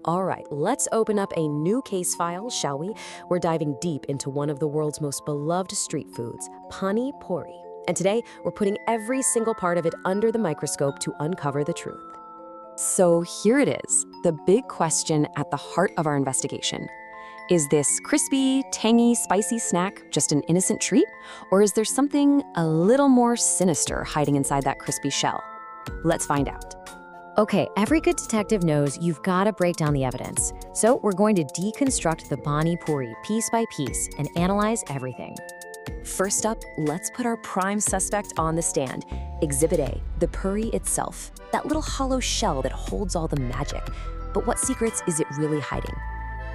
All right, let's open up a new case file, shall we? We're diving deep into one of the world's most beloved street foods, Pani Puri. And today, we're putting every single part of it under the microscope to uncover the truth. So here it is, the big question at the heart of our investigation. Is this crispy, tangy, spicy snack just an innocent treat? Or is there something a little more sinister hiding inside that crispy shell? Let's find out. Okay, every good detective knows you've got to break down the evidence. So we're going to deconstruct the Pani Puri piece by piece and analyze everything. First up, let's put our prime suspect on the stand. Exhibit A, the puri itself. That little hollow shell that holds all the magic. But what secrets is it really hiding?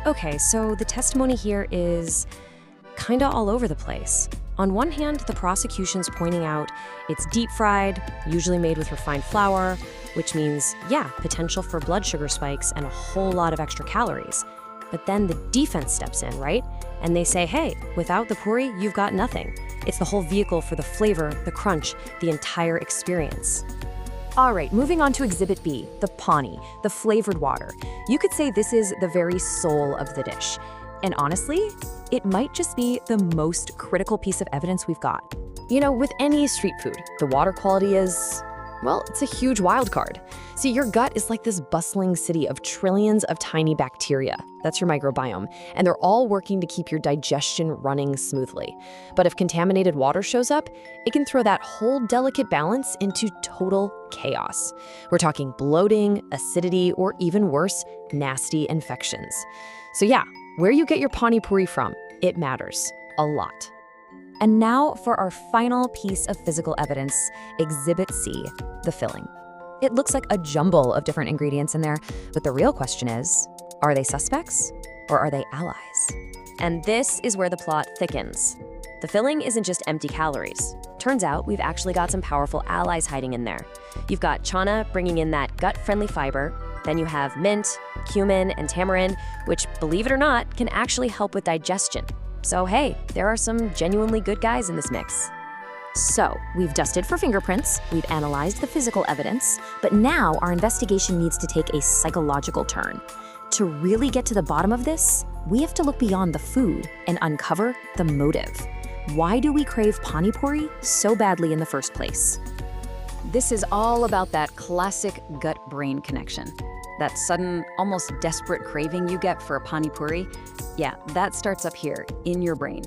Okay, so the testimony here is kinda all over the place. On one hand, the prosecution's pointing out it's deep fried, usually made with refined flour, which means, yeah, potential for blood sugar spikes and a whole lot of extra calories. But then the defense steps in, right? And they say, hey, without the puri, you've got nothing. It's the whole vehicle for the flavor, the crunch, the entire experience. All right, moving on to Exhibit B, the pani, the flavored water. You could say this is the very soul of the dish. And honestly, it might just be the most critical piece of evidence we've got. You know, with any street food, the water quality is, well, it's a huge wild card. See, your gut is like this bustling city of trillions of tiny bacteria. That's your microbiome. And they're all working to keep your digestion running smoothly. But if contaminated water shows up, it can throw that whole delicate balance into total chaos. We're talking bloating, acidity, or even worse, nasty infections. So yeah, where you get your Pani Puri from, it matters a lot. And now for our final piece of physical evidence, Exhibit C, the filling. It looks like a jumble of different ingredients in there, but the real question is, are they suspects or are they allies? And this is where the plot thickens. The filling isn't just empty calories. Turns out we've actually got some powerful allies hiding in there. You've got chana bringing in that gut-friendly fiber. Then you have mint, cumin, and tamarind, which, believe it or not, can actually help with digestion. So hey, there are some genuinely good guys in this mix. So, we've dusted for fingerprints, we've analyzed the physical evidence, but now our investigation needs to take a psychological turn. To really get to the bottom of this, we have to look beyond the food and uncover the motive. Why do we crave Pani Puri so badly in the first place? This is all about that classic gut-brain connection. That sudden, almost desperate craving you get for a Pani Puri, yeah, that starts up here, in your brain.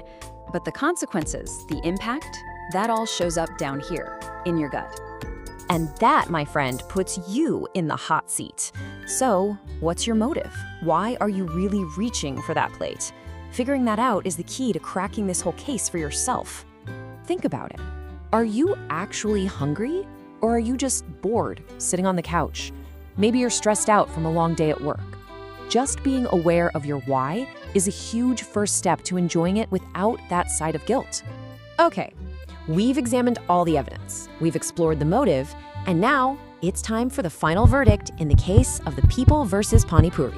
But the consequences, the impact, that all shows up down here, in your gut. And that, my friend, puts you in the hot seat. So, what's your motive? Why are you really reaching for that plate? Figuring that out is the key to cracking this whole case for yourself. Think about it. Are you actually hungry? Or are you just bored, sitting on the couch? Maybe you're stressed out from a long day at work. Just being aware of your why is a huge first step to enjoying it without that side of guilt. Okay, we've examined all the evidence, we've explored the motive, and now it's time for the final verdict in the case of the people versus Pani Puri.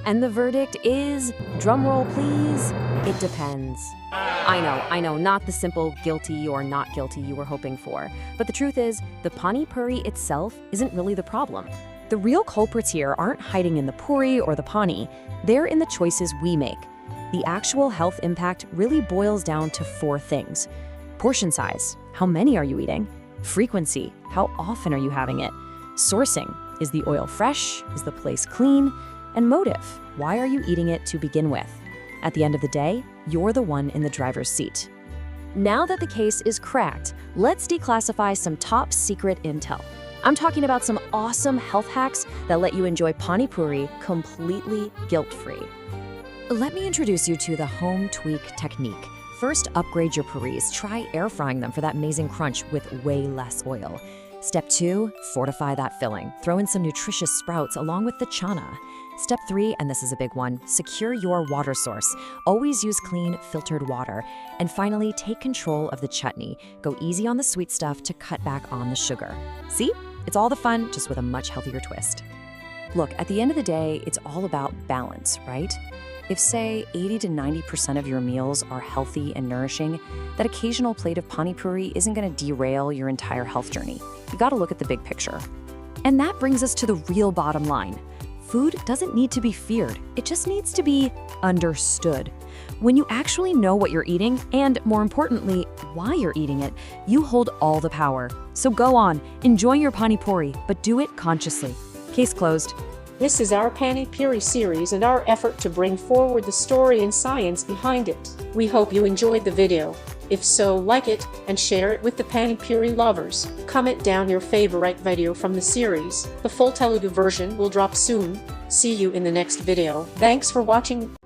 And the verdict is, drumroll please, it depends. I know, not the simple guilty or not guilty you were hoping for. But the truth is, the Pani Puri itself isn't really the problem. The real culprits here aren't hiding in the puri or the pani, they're in the choices we make. The actual health impact really boils down to 4 things. Portion size, how many are you eating? Frequency, how often are you having it? Sourcing, is the oil fresh? Is the place clean? And motive, why are you eating it to begin with? At the end of the day, you're the one in the driver's seat. Now that the case is cracked, let's declassify some top secret intel. I'm talking about some awesome health hacks that let you enjoy Pani Puri completely guilt-free. Let me introduce you to the home tweak technique. First, upgrade your puris. Try air frying them for that amazing crunch with way less oil. Step 2, fortify that filling. Throw in some nutritious sprouts along with the chana. Step 3, and this is a big one, secure your water source. Always use clean, filtered water. And finally, take control of the chutney. Go easy on the sweet stuff to cut back on the sugar. See? It's all the fun, just with a much healthier twist. Look, at the end of the day, it's all about balance, right? If, say, 80 to 90% of your meals are healthy and nourishing, that occasional plate of Pani Puri isn't going to derail your entire health journey. You got to look at the big picture. And that brings us to the real bottom line. Food doesn't need to be feared, it just needs to be understood. When you actually know what you're eating, and more importantly, why you're eating it, you hold all the power. So go on, enjoy your Pani Puri, but do it consciously. Case closed. This is our Pani Puri series and our effort to bring forward the story and science behind it. We hope you enjoyed the video. If so, like it and share it with the Pani Puri lovers. Comment down your favorite video from the series. The full Telugu version will drop soon. See you in the next video. Thanks for watching.